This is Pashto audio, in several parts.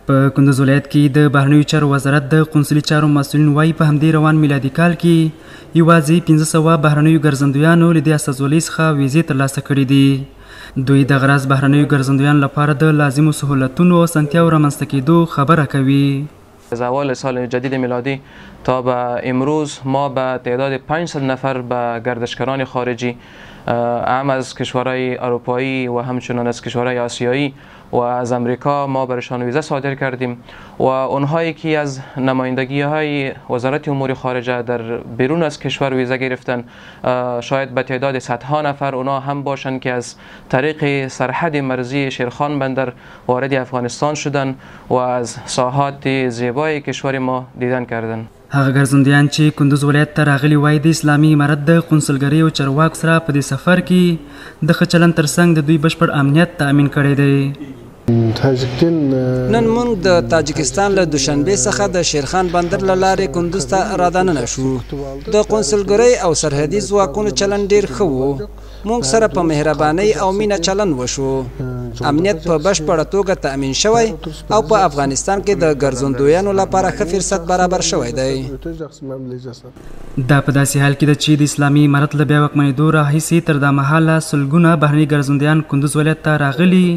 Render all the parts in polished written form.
په کندوز ولایت کې د بهرنیو چارو وزارت د قونسلي چارو مسؤلین وایي په همدې روان میلادي کال کې یوازې 1500 بهرنیو ګرځندویانو له دې استازولۍ څخه ویزې ترلاسه کړي دي. دوی دغه راز بهرنیو ګرځندویانو لپاره د لازمو سهولتونو او اسانتیاو رامنځته کېدو خبره کوي. از اول سال جدید میلادی تا به امروز ما به تعداد 500 نفر به گردشگران خارجی هم از کشورهای اروپایی و همچنان از کشورهای آسیایی و از امریکا ما برشان ویزه صادر کردیم و اونهایی که از نمایندگی های وزارت امور خارجه در بیرون از کشور ویزه گرفتن شاید به تعداد صدها نفر اونا هم باشند که از طریق سرحد مرزی شیرخان بندر وارد افغانستان شدن و از ساحات زیبای کشور ما دیدن کردن. هغه ګرځندویان چې کندوز ولایت ته راغلي وای د اسلامي امارت د قونسلګرۍ او چارواکو سره په دې سفر کې د ښه چلند ترڅنګ د دوی بشپړ امنیت تأمین کړی دی. نن موږ د تاجکستان له دوشنبې څخه د شیرخان بندر له لارې کندوز ته رادننه شو. د قونسلګرۍ او سرحدي ځواکونو چلند ډیر ښه و. موږ سره په مهربانۍ او مینه چلند وشو. امنیت په بشپړه توګه تأمین شوی او په افغانستان کې د ګرځندویانو لپاره ښه فرصت برابر شوی دی. دا په داسې حال کې ده چې د اسلامي امارت له بیا واکمنېدو راهیسې تر دا مهاله سلګونه بهرني ګرځندویان کندوز ولایت ته راغلي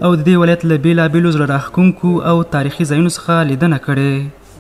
او د دې ولایت له بېلابېلو زړه راښکونکو او تاریخي ځایونو څخه لیدنه کړې.